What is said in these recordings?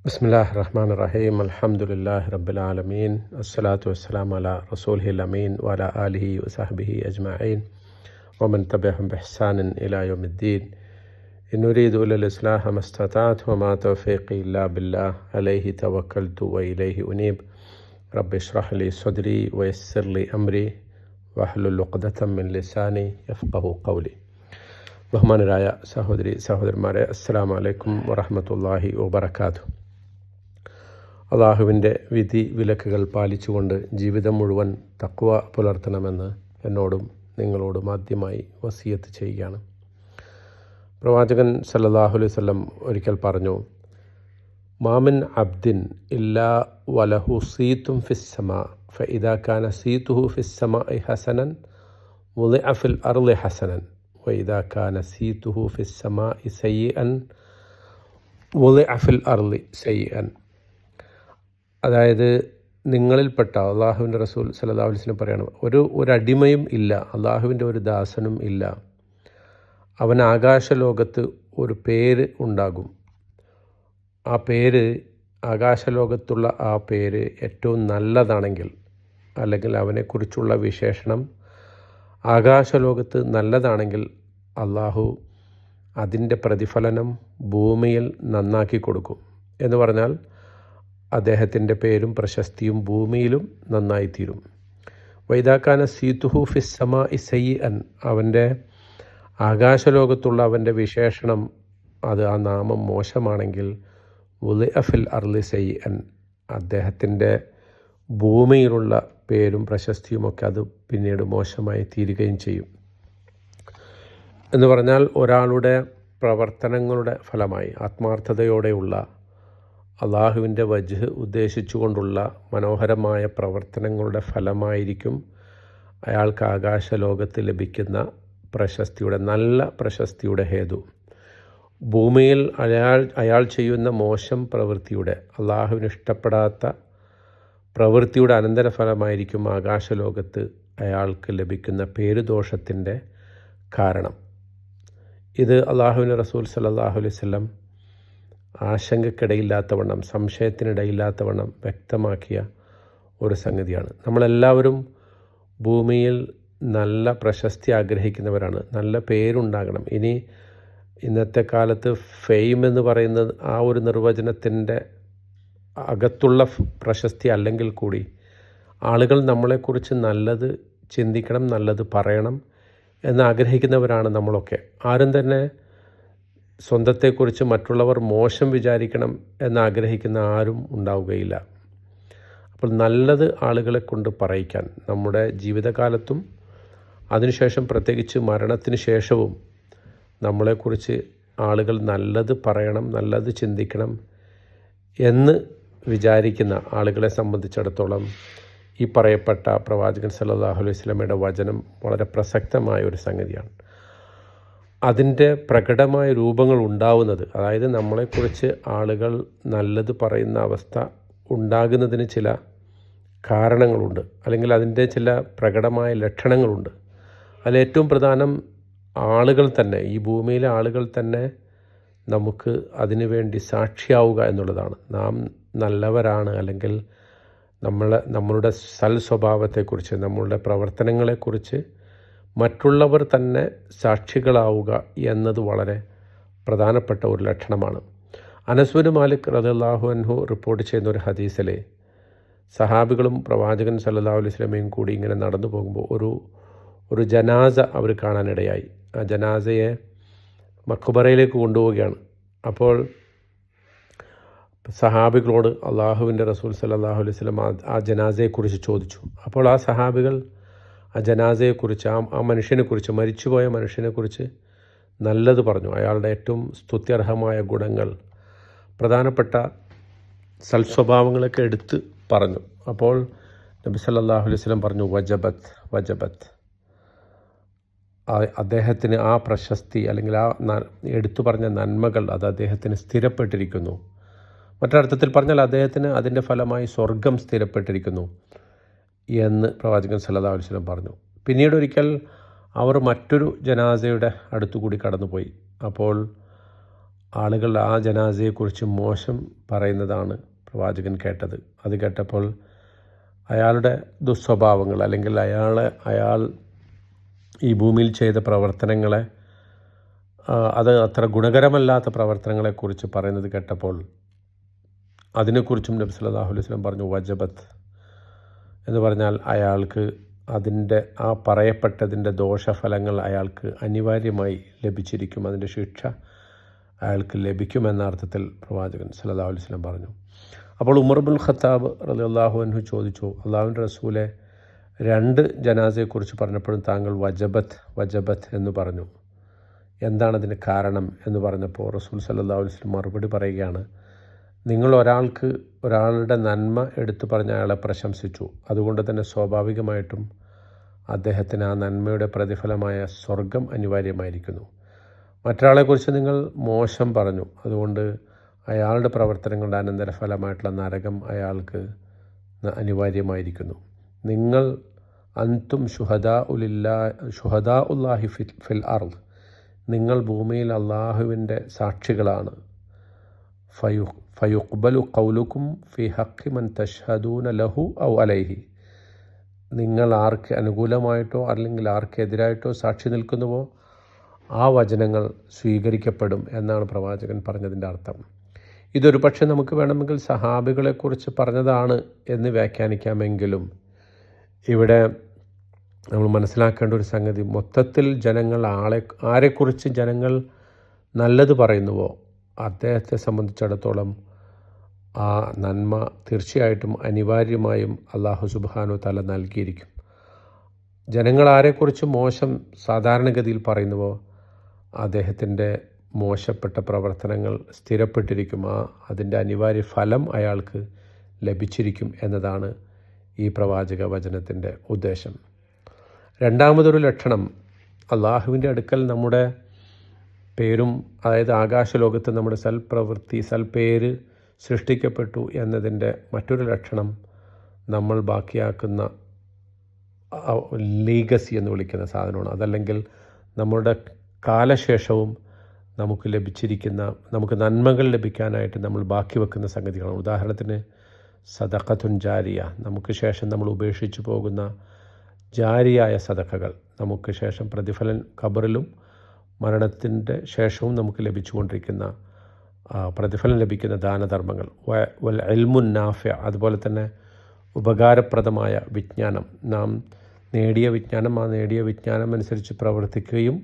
ബിസ്മില്ലാഹിർ റഹ്മാനിർ റഹീം അൽഹംദുലില്ലാഹി റബ്ബിൽ ആലമീൻ അസ്സലാത്തു വസ്സലാമു അലാ റസൂലിഹിൽ അമീൻ വഅലാ ആലിഹി വസഹ്ബിഹി അജ്മഈൻ വമൻ തബിഅഹും ബിഇഹ്സാനിൻ ഇലാ യൗമിദ്ദീൻ ഇൻ ഉരീദു ഇല്ലൽ ഇസ്ലാഹ മസ്തതഅതു വമാ തൗഫീഖി ഇല്ലാ ബില്ലാഹ് അലൈഹി തവക്കൽതു വഇലൈഹി ഉനീബ് റബ്ബി ഇശ്റഹ് ലി സദ്രി വയസ്സിർ ലി അംരി വഹ്ലുൽ ഉഖ്ദതം മിൻ ലിസാനി യഫ്ഖഹു ഖൗലി. ബഹുമാനരായ സഹോദരന്മാരെ, അസ്സലാമു അലൈക്കും വറഹ്മത്തുള്ളാഹി വബറകാതുഹു. അള്ളാഹുവിൻ്റെ വിധി വിലക്കുകൾ പാലിച്ചുകൊണ്ട് ജീവിതം മുഴുവൻ തഖ്വ പുലർത്തണമെന്ന് എന്നോടും നിങ്ങളോടും ആദ്യമായി വസിയത്ത് ചെയ്യുകയാണ്. പ്രവാചകൻ സല്ലല്ലാഹു അലൈഹി വസല്ലം ഒരിക്കൽ പറഞ്ഞു, മാമിൻ അബ്ദിൻ ഇല്ലാ വലഹു സീത്തും ഫിസ്സമാ ഫഇദാ കാന സീതുഹു ഫിസ്സമാഇ ഹസനൻ വുളിഅ ഫിൽ അർളി ഹസനൻ വഇദാ കാന സീതുഹു ഫിസ്സമാഇ സയ്യിഅൻ വുളിഅ ഫിൽ അർളി സയ്യിഅൻ. അതായത് നിങ്ങളിൽപ്പെട്ട അള്ളാഹുവിൻ്റെ റസൂൽ സല്ലല്ലാഹു അലൈഹി വസല്ലം പറയണം, ഒരു അടിമയും ഇല്ല, അള്ളാഹുവിൻ്റെ ഒരു ദാസനും ഇല്ല, അവൻ ആകാശലോകത്ത് ഒരു പേര് ഉണ്ടാകും. ആ പേര്, ആകാശലോകത്തുള്ള ആ പേര് ഏറ്റവും നല്ലതാണെങ്കിൽ, അല്ലെങ്കിൽ അവനെക്കുറിച്ചുള്ള വിശേഷണം ആകാശലോകത്ത് നല്ലതാണെങ്കിൽ, അള്ളാഹു അതിൻ്റെ പ്രതിഫലനം ഭൂമിയിൽ നന്നാക്കി കൊടുക്കും. എന്ന് പറഞ്ഞാൽ അദ്ദേഹത്തിൻ്റെ പേരും പ്രശസ്തിയും ഭൂമിയിലും നന്നായിത്തീരും. വൈദാക്കാന സീതുഹു ഫിസ്സമാ ഇസയ്യൻ, അവൻ്റെ ആകാശലോകത്തുള്ള അവൻ്റെ വിശേഷണം, അത് ആ നാമം മോശമാണെങ്കിൽ, വുളിഅ ഫിൽ അർളി സയ്യൻ, അദ്ദേഹത്തിൻ്റെ ഭൂമിയിലുള്ള പേരും പ്രശസ്തിയുമൊക്കെ അത് പിന്നീട് മോശമായി തീരുകയും ചെയ്യും. എന്ന് പറഞ്ഞാൽ ഒരാളുടെ പ്രവർത്തനങ്ങളുടെ ഫലമായി ആത്മാർത്ഥതയോടെയുള്ള അള്ളാഹുവിൻ്റെ വജ്ഹ് ഉദ്ദേശിച്ചുകൊണ്ടുള്ള മനോഹരമായ പ്രവർത്തനങ്ങളുടെ ഫലമായിരിക്കും അയാൾക്ക് ആകാശലോകത്ത് ലഭിക്കുന്ന പ്രശസ്തിയുടെ, നല്ല പ്രശസ്തിയുടെ ഹേതു. ഭൂമിയിൽ അയാൾ ചെയ്യുന്ന മോശം പ്രവൃത്തിയുടെ, അള്ളാഹുവിന് ഇഷ്ടപ്പെടാത്ത പ്രവൃത്തിയുടെ അനന്തരഫലമായിരിക്കും ആകാശലോകത്ത് അയാൾക്ക് ലഭിക്കുന്ന പേരുദോഷത്തിൻ്റെ കാരണം. ഇത് അള്ളാഹുവിൻ്റെ റസൂൽ സല്ലല്ലാഹു അലൈഹി വസല്ലം ആശങ്കക്കിടയില്ലാത്തവണ്ണം, സംശയത്തിനിടയില്ലാത്തവണ്ണം വ്യക്തമാക്കിയ ഒരു സംഗതിയാണ്. നമ്മളെല്ലാവരും ഭൂമിയിൽ നല്ല പ്രശസ്തി ആഗ്രഹിക്കുന്നവരാണ്, നല്ല പേരുണ്ടാകണം. ഇന്നത്തെ കാലത്ത് ഫെയിം എന്ന് പറയുന്നത് ആ ഒരു നിർവചനത്തിൻ്റെ അകത്തുള്ള പ്രശസ്തി അല്ലെങ്കിൽ കൂടി ആളുകൾ നമ്മളെക്കുറിച്ച് നല്ലത് ചിന്തിക്കണം, നല്ലത് പറയണം എന്നാഗ്രഹിക്കുന്നവരാണ് നമ്മളൊക്കെ. ആരും തന്നെ സ്വന്തത്തെക്കുറിച്ച് മറ്റുള്ളവർ മോശം വിചാരിക്കണം എന്നാഗ്രഹിക്കുന്ന ആരും ഉണ്ടാവുകയില്ല. അപ്പോൾ നല്ലത് ആളുകളെ കൊണ്ട് പറയിക്കാൻ നമ്മുടെ ജീവിതകാലത്തും അതിനുശേഷം പ്രത്യേകിച്ച് മരണത്തിന് ശേഷവും നമ്മളെക്കുറിച്ച് ആളുകൾ നല്ലത് പറയണം, നല്ലത് ചിന്തിക്കണം എന്ന് വിചാരിക്കുന്ന ആളുകളെ സംബന്ധിച്ചിടത്തോളം ഈ പറയപ്പെട്ട പ്രവാചകൻ സല്ലല്ലാഹു അലൈഹി വസല്ലമയുടെ വചനം വളരെ പ്രസക്തമായ ഒരു സംഗതിയാണ്. അതിൻ്റെ പ്രകടമായ രൂപങ്ങൾ ഉണ്ടാവുന്നത്, അതായത് നമ്മളെക്കുറിച്ച് ആളുകൾ നല്ലത് പറയുന്ന അവസ്ഥ ഉണ്ടാകുന്നതിന് ചില കാരണങ്ങളുണ്ട്, അല്ലെങ്കിൽ അതിൻ്റെ ചില പ്രകടമായ ലക്ഷണങ്ങളുണ്ട്. അതിലേറ്റവും പ്രധാനം ആളുകൾ തന്നെ, ഈ ഭൂമിയിലെ ആളുകൾ തന്നെ നമുക്ക് അതിനു വേണ്ടി സാക്ഷിയാവുക എന്നുള്ളതാണ്. നാം നല്ലവരാണ്, അല്ലെങ്കിൽ നമ്മളുടെ സ്വഭാവത്തെക്കുറിച്ച്, നമ്മളുടെ പ്രവർത്തനങ്ങളെക്കുറിച്ച് മറ്റുള്ളവർ തന്നെ സാക്ഷികളാവുക എന്നത് വളരെ പ്രധാനപ്പെട്ട ഒരു ലക്ഷണമാണ്. അനസ് ബിൻ മാലിക് റളിയല്ലാഹു അൻഹു റിപ്പോർട്ട് ചെയ്യുന്ന ഒരു ഹദീസിലെ സഹാബികളും പ്രവാചകൻ സല്ലല്ലാഹു അലൈഹി വസല്ലമയും കൂടി ഇങ്ങനെ നടന്നു പോകുമ്പോൾ ഒരു ജനാസ അവർ കാണാനിടയായി. ആ ജനാസയെ മഖ്ബറയിലേക്ക് കൊണ്ടുപോവുകയാണ്. അപ്പോൾ സഹാബികളോട് അള്ളാഹുവിൻ്റെ റസൂൽ സല്ലല്ലാഹു അലൈഹി വസല്ലം ആ ജനാസയെക്കുറിച്ച് ചോദിച്ചു. അപ്പോൾ ആ സഹാബികൾ ആ ജനാസയെക്കുറിച്ച്, ആ മനുഷ്യനെക്കുറിച്ച്, മരിച്ചുപോയ മനുഷ്യനെക്കുറിച്ച് നല്ലത് പറഞ്ഞു. അയാളുടെ ഏറ്റവും സ്തുത്യർഹമായ ഗുണങ്ങൾ, പ്രധാനപ്പെട്ട സൽസ്വഭാവങ്ങളൊക്കെ എടുത്ത് പറഞ്ഞു. അപ്പോൾ നബി സല്ലല്ലാഹു അലൈഹി വസല്ലം പറഞ്ഞു, വജബത്ത്, അദ്ദേഹത്തിന് ആ പ്രശസ്തി, അല്ലെങ്കിൽ ആ എടുത്തു പറഞ്ഞ നന്മകൾ അത് അദ്ദേഹത്തിന് സ്ഥിരപ്പെട്ടിരിക്കുന്നു. മറ്റൊരർത്ഥത്തിൽ പറഞ്ഞാൽ അദ്ദേഹത്തിന് അതിൻ്റെ ഫലമായി സ്വർഗം സ്ഥിരപ്പെട്ടിരിക്കുന്നു എന്ന് പ്രവാചകൻ സല്ലല്ലാഹു അലൈഹി വസല്ലം പറഞ്ഞു. പിന്നീട് ഒരിക്കൽ അവർ മറ്റൊരു ജനാസയുടെ അടുത്തുകൂടി കടന്നുപോയി. അപ്പോൾ ആളുകൾ ആ ജനാസയെക്കുറിച്ച് മോശം പറയുന്നതാണ് പ്രവാചകൻ കേട്ടത്. അത് കേട്ടപ്പോൾ അയാളുടെ ദുസ്വഭാവങ്ങൾ അല്ലെങ്കിൽ അയാൾ ഈ ഭൂമിയിൽ ചെയ്ത പ്രവർത്തനങ്ങളെ അത് അത്ര ഗുണകരമല്ലാത്ത പ്രവർത്തനങ്ങളെക്കുറിച്ച് പറയുന്നത് കേട്ടപ്പോൾ അതിനെക്കുറിച്ചും നബി സല്ലല്ലാഹു അലൈഹി വസല്ലം പറഞ്ഞു വജബത്ത് എന്ന് പറഞ്ഞാൽ അയാൾക്ക് അതിൻ്റെ ആ പറയപ്പെട്ടതിൻ്റെ ദോഷഫലങ്ങൾ അയാൾക്ക് അനിവാര്യമായി ലഭിച്ചിരിക്കും, അതിൻ്റെ ശിക്ഷ അയാൾക്ക് ലഭിക്കുമെന്ന അർത്ഥത്തിൽ പ്രവാചകൻ സല്ലല്ലാഹു അലൈഹി വസല്ലം പറഞ്ഞു. അപ്പോൾ ഉമർ ഇബ്നുൽ ഖത്താബ് റളിയല്ലാഹു അൻഹു ചോദിച്ചു, അള്ളാഹുവിൻ്റെ റസൂലെ, 2 ജനാസയെക്കുറിച്ച് പറഞ്ഞപ്പോഴും താങ്കൾ വജബത്ത് എന്ന് പറഞ്ഞു, എന്താണതിന് കാരണം എന്ന് പറഞ്ഞപ്പോൾ റസൂൽ സല്ലല്ലാഹു അലൈഹി വസല്ലം മറുപടി പറയുകയാണ്, നിങ്ങൾ ഒരാളുടെ നന്മ എടുത്തു പറഞ്ഞ അയാളെ പ്രശംസിച്ചു, അതുകൊണ്ട് തന്നെ സ്വാഭാവികമായിട്ടും അദ്ദേഹത്തിന് ആ നന്മയുടെ പ്രതിഫലമായ സ്വർഗം അനിവാര്യമായിരിക്കുന്നു. മറ്റൊരാളെക്കുറിച്ച് നിങ്ങൾ മോശം പറഞ്ഞു, അതുകൊണ്ട് അയാളുടെ പ്രവർത്തനങ്ങളുടെ അനന്തരഫലമായിട്ടുള്ള നരകം അയാൾക്ക് അനിവാര്യമായിരിക്കുന്നു. നിങ്ങൾ അൻതും ഷുഹദാഉല്ലാഹി ഫിൽ അർദ്, നിങ്ങൾ ഭൂമിയിൽ അള്ളാഹുവിൻ്റെ സാക്ഷികളാണ്. ഫയുഖ്ബലു ഖൗലുക്കും ഫി ഹഖ് മൻ തഷ്ഹദൂന ലഹു ഔ അലൈഹി, നിങ്ങൾ ആർക്ക് അനുകൂലമായിട്ടോ അല്ലെങ്കിൽ ആർക്കെതിരായിട്ടോ സാക്ഷി നിൽക്കുന്നുവോ ആ വചനങ്ങൾ സ്വീകരിക്കപ്പെടും എന്നാണ് പ്രവാചകൻ പറഞ്ഞതിൻ്റെ അർത്ഥം. ഇതൊരു പക്ഷേ നമുക്ക് വേണമെങ്കിൽ സഹാബികളെക്കുറിച്ച് പറഞ്ഞതാണ് എന്ന് വ്യാഖ്യാനിക്കാമെങ്കിലും ഇവിടെ നമ്മൾ മനസ്സിലാക്കേണ്ട ഒരു സംഗതി, മൊത്തത്തിൽ ജനങ്ങൾ ആരെക്കുറിച്ച് ജനങ്ങൾ നല്ലത് പറയുന്നുവോ അദ്ദേഹത്തെ സംബന്ധിച്ചിടത്തോളം ആ നന്മ തീർച്ചയായിട്ടും അനിവാര്യമായും അല്ലാഹു സുബ്ഹാനഹു വ തആല നൽകിയിരിക്കും. ജനങ്ങൾ ആരെക്കുറിച്ച് മോശം സാധാരണഗതിയിൽ പറയുന്നുവോ അദ്ദേഹത്തിൻ്റെ മോശപ്പെട്ട പ്രവർത്തനങ്ങൾ സ്ഥിരപ്പെട്ടിരിക്കും, അതിൻ്റെ അനിവാര്യ ഫലം അയാൾക്ക് ലഭിച്ചിരിക്കും എന്നതാണ് ഈ പ്രവാചക വചനത്തിൻ്റെ ഉദ്ദേശം. രണ്ടാമതൊരു ലക്ഷണം, അള്ളാഹുവിൻ്റെ അടുക്കൽ നമ്മുടെ പേരും, അതായത് ആകാശലോകത്ത് നമ്മുടെ സൽപ്പേര് സൃഷ്ടിക്കപ്പെട്ടു എന്നതിൻ്റെ മറ്റൊരു ലക്ഷണം നമ്മൾ ബാക്കിയാക്കുന്ന ലീഗസി എന്ന് വിളിക്കുന്ന സാധനമാണ്. അതല്ലെങ്കിൽ നമ്മളുടെ കാലശേഷവും നമുക്ക് നന്മകൾ ലഭിക്കാനായിട്ട് നമ്മൾ ബാക്കി വെക്കുന്ന സംഗതികളാണ്. ഉദാഹരണത്തിന് സദഖത്തുൻ ജാരിയ, നമുക്ക് ശേഷം നമ്മൾ ഉപേക്ഷിച്ചു പോകുന്ന ജാരിയായ സദഖകൾ, നമുക്ക് ശേഷം പ്രതിഫലം ഖബറിലും മരണത്തിൻ്റെ ശേഷവും നമുക്ക് ലഭിച്ചുകൊണ്ടിരിക്കുന്ന പ്രതിഫലം ലഭിക്കുന്ന ദാനധർമ്മങ്ങൾ. വൽ ഇൽമുൻ നാഫിഅ, അതുപോലെ തന്നെ ഉപകാരപ്രദമായ വിജ്ഞാനം, നാം നേടിയ വിജ്ഞാനം അനുസരിച്ച് പ്രവർത്തിക്കുകയും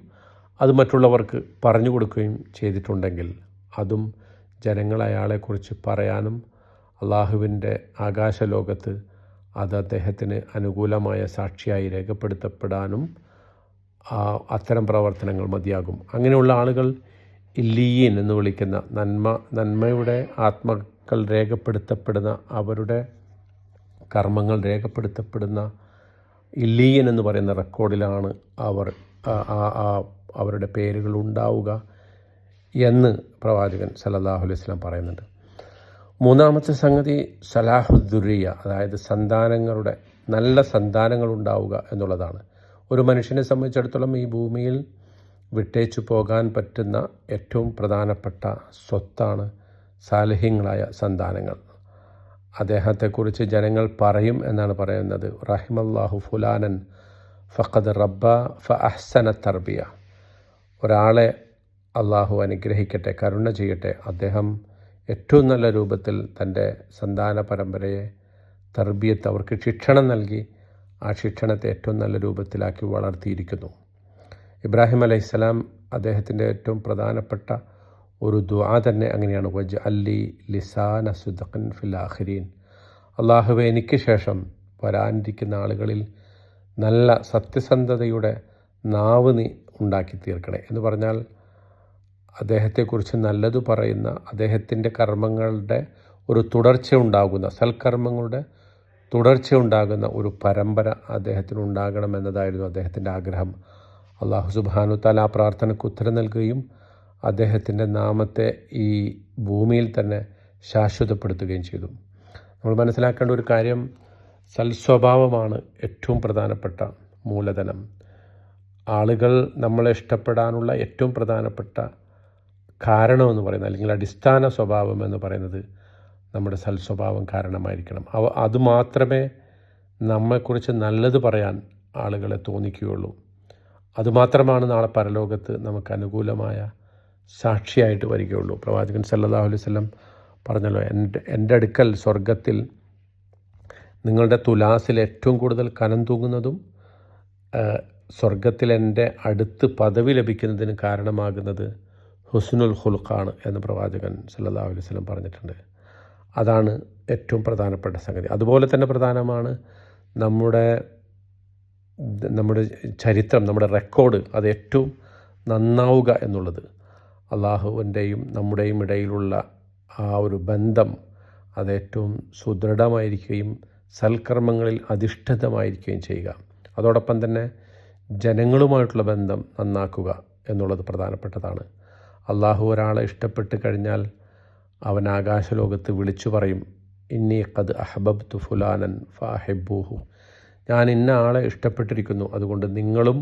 അത് മറ്റുള്ളവർക്ക് പറഞ്ഞു കൊടുക്കുകയും ചെയ്തിട്ടുണ്ടെങ്കിൽ അതും ജനങ്ങൾ അയാളെക്കുറിച്ച് പറയാനും അള്ളാഹുവിൻ്റെ ആകാശലോകത്ത് അത് അദ്ദേഹത്തിന് അനുകൂലമായ സാക്ഷിയായി രേഖപ്പെടുത്തപ്പെടാനും അത്തരം പ്രവർത്തനങ്ങൾ മതിയാകും. അങ്ങനെയുള്ള ആളുകൾ ഇല്ലീയീൻ എന്ന് വിളിക്കുന്ന നന്മയുടെ ആത്മാക്കൾ രേഖപ്പെടുത്തപ്പെടുന്ന, അവരുടെ കർമ്മങ്ങൾ രേഖപ്പെടുത്തപ്പെടുന്ന ഇല്ലീയൻ എന്ന് പറയുന്ന റെക്കോർഡിലാണ് അവരുടെ പേരുകൾ ഉണ്ടാവുക എന്ന് പ്രവാചകൻ സല്ലല്ലാഹു അലൈഹി വസല്ലം പറയുന്നുണ്ട്. മൂന്നാമത്തെ സംഗതി സലാഹുദ്ദുരിയ, അതായത് നല്ല സന്താനങ്ങൾ ഉണ്ടാവുക എന്നുള്ളതാണ്. ഒരു മനുഷ്യനെ സംബന്ധിച്ചിടത്തോളം ഈ ഭൂമിയിൽ വിട്ടേച്ചു പോകാൻ പറ്റുന്ന ഏറ്റവും പ്രധാനപ്പെട്ട സ്വത്താണ് സാലിഹ്യങ്ങളായ സന്താനങ്ങൾ. അദ്ദേഹത്തെക്കുറിച്ച് ജനങ്ങൾ പറയും എന്നാണ് പറയുന്നത്, റഹിമല്ലാഹു ഫുലാനൻ ഫഖദ് റബ്ബ ഫഅഹ്സന തർബിയ, ഒരാളെ അള്ളാഹു അനുഗ്രഹിക്കട്ടെ, കരുണ ചെയ്യട്ടെ, അദ്ദേഹം ഏറ്റവും നല്ല രൂപത്തിൽ തൻ്റെ സന്താന പരമ്പരയെ തർബിയത്ത്, അവർക്ക് ശിക്ഷണം നൽകി ആ ശിക്ഷണത്തെ ഏറ്റവും നല്ല രൂപത്തിലാക്കി വളർത്തിയിരിക്കുന്നു. ഇബ്രാഹിം അലൈഹിസ്സലാം അദ്ദേഹത്തിൻ്റെ ഏറ്റവും പ്രധാനപ്പെട്ട ഒരു ദുആ തന്നെ അങ്ങനെയാണ്, വജ് അല്ലി ലിസാന സുദഖൻ ഫിൽ ആഖിരീൻ, അള്ളാഹുവെ എനിക്ക് ശേഷം വരാനിരിക്കുന്ന ആളുകളിൽ നല്ല സത്യസന്ധതയുടെ നാവ് നീ ഉണ്ടാക്കി തീർക്കണേ എന്ന് പറഞ്ഞാൽ അദ്ദേഹത്തെക്കുറിച്ച് നല്ലത് പറയുന്ന, അദ്ദേഹത്തിൻ്റെ കർമ്മങ്ങളുടെ ഒരു തുടർച്ചയുണ്ടാകുന്ന, സൽക്കർമ്മങ്ങളുടെ തുടർച്ചയുണ്ടാകുന്ന ഒരു പരമ്പര അദ്ദേഹത്തിനുണ്ടാകണമെന്നതായിരുന്നു അദ്ദേഹത്തിൻ്റെ ആഗ്രഹം. അല്ലാഹു സുബ്ഹാനഹു തആല ആ പ്രാർത്ഥനയ്ക്ക് ഉത്തരം നൽകുകയും അദ്ദേഹത്തിൻ്റെ നാമത്തെ ഈ ഭൂമിയിൽ തന്നെ ശാശ്വതപ്പെടുത്തുകയും ചെയ്തു. നമ്മൾ മനസ്സിലാക്കേണ്ട ഒരു കാര്യം, സൽസ്വഭാവമാണ് ഏറ്റവും പ്രധാനപ്പെട്ട മൂലധനം. ആളുകൾ നമ്മളെ ഇഷ്ടപ്പെടാനുള്ള ഏറ്റവും പ്രധാനപ്പെട്ട കാരണമെന്ന് പറയുന്നത്, അല്ലെങ്കിൽ അടിസ്ഥാന സ്വഭാവം എന്ന് പറയുന്നത് നമ്മുടെ സൽസ്വഭാവം കാരണമായിരിക്കണം. അതുമാത്രമേ നമ്മെക്കുറിച്ച് നല്ലത് പറയാൻ ആളുകളെ തോന്നിക്കുകയുള്ളൂ. അതുമാത്രമാണ് നാളെ പരലോകത്ത് നമുക്ക് അനുകൂലമായ സാക്ഷിയായിട്ട് വരികയുള്ളൂ. പ്രവാചകൻ സല്ലല്ലാഹു അലൈഹി വസല്ലം പറഞ്ഞല്ലോ, എൻ്റെ അടുക്കൽ സ്വർഗത്തിൽ നിങ്ങളുടെ തുലാസിൽ ഏറ്റവും കൂടുതൽ കനം തൂങ്ങുന്നതും സ്വർഗത്തിൽ എൻ്റെ അടുത്ത് പദവി ലഭിക്കുന്നതിന് കാരണമാകുന്നത് ഹുസ്നുൽ ഖുൽഖാണ് എന്ന് പ്രവാചകൻ സല്ലല്ലാഹു അലൈഹി വസല്ലം പറഞ്ഞിട്ടുണ്ട്. അതാണ് ഏറ്റവും പ്രധാനപ്പെട്ട സംഗതി. അതുപോലെ തന്നെ പ്രധാനമാണ് നമ്മുടെ ചരിത്രം, നമ്മുടെ റെക്കോർഡ് അത് ഏറ്റവും നന്നാവുക എന്നുള്ളത്. അള്ളാഹുവിൻ്റെയും നമ്മുടെയും ഇടയിലുള്ള ആ ഒരു ബന്ധം അത് ഏറ്റവും സുദൃഢമായിരിക്കുകയും സൽക്കർമ്മങ്ങളിൽ അധിഷ്ഠിതമായിരിക്കുകയും ചെയ്യുക. അതോടൊപ്പം തന്നെ ജനങ്ങളുമായിട്ടുള്ള ബന്ധം നന്നാക്കുക എന്നുള്ളത് പ്രധാനപ്പെട്ടതാണ്. അള്ളാഹു ഒരാളെ ഇഷ്ടപ്പെട്ട് കഴിഞ്ഞാൽ അവൻ ആകാശലോകത്ത് വിളിച്ചു പറയും, ഇന്നി ഖദ് അഹബബ്തു ഫുലാനൻ ഫഅഹിബ്ബൂഹു, ഞാൻ ഇന്ന ആളെ ഇഷ്ടപ്പെട്ടിരിക്കുന്നു, അതുകൊണ്ട് നിങ്ങളും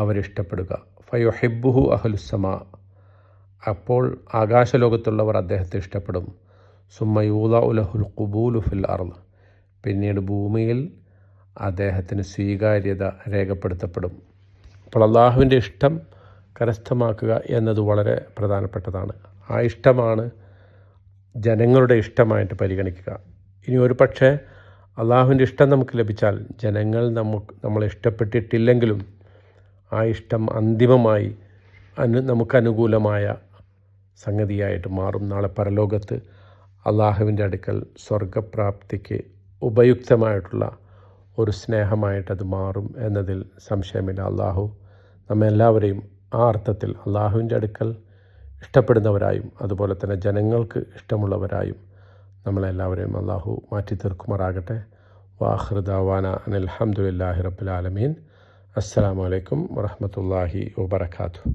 അവരിഷ്ടപ്പെടുക. ഫയുഹിബ്ബുഹു അഹ്ലുസ്സമാ, അപ്പോൾ ആകാശലോകത്തുള്ളവർ അദ്ദേഹത്തെ ഇഷ്ടപ്പെടും. സുമ്മ യൂളഉ ലഹുൽ ഖുബൂലു ഫിൽ അർള്, പിന്നീട് ഭൂമിയിൽ അദ്ദേഹത്തിന് സ്വീകാര്യത രേഖപ്പെടുത്തപ്പെടും. അപ്പോൾ അള്ളാഹുവിൻ്റെ ഇഷ്ടം കരസ്ഥമാക്കുക എന്നത് വളരെ പ്രധാനപ്പെട്ടതാണ്. ആ ഇഷ്ടമാണ് ജനങ്ങളുടെ ഇഷ്ടമായിട്ട് പരിഗണിക്കുക. ഇനി ഒരു പക്ഷേ അള്ളാഹുവിൻ്റെ ഇഷ്ടം നമുക്ക് ലഭിച്ചാൽ ജനങ്ങൾ നമ്മളെ ഇഷ്ടപ്പെട്ടിട്ടില്ലെങ്കിലും ആ ഇഷ്ടം അന്തിമമായി നമുക്കനുകൂലമായ സംഗതിയായിട്ട് മാറും. നാളെ പരലോകത്ത് അള്ളാഹുവിൻ്റെ അടുക്കൽ സ്വർഗപ്രാപ്തിക്ക് ഉപയുക്തമായിട്ടുള്ള ഒരു സ്നേഹമായിട്ടത് മാറും എന്നതിൽ സംശയമില്ല. അള്ളാഹു നമ്മെല്ലാവരെയും ആ അർത്ഥത്തിൽ അള്ളാഹുവിൻ്റെ അടുക്കൽ ഇഷ്ടപ്പെടുന്നവരായും അതുപോലെ തന്നെ ജനങ്ങൾക്ക് ഇഷ്ടമുള്ളവരായും നമ്മളെല്ലാവരെയും അള്ളാഹു മാറ്റി തീർക്കുമാറാകട്ടെ. വാഖിറു ദഅവാന അനിൽ ഹംദുലില്ലാഹി റബ്ബിൽ ആലമീൻ. അസ്സലാമു അലൈക്കും വറഹ്മത്തുള്ളാഹി വബറകാതുഹു.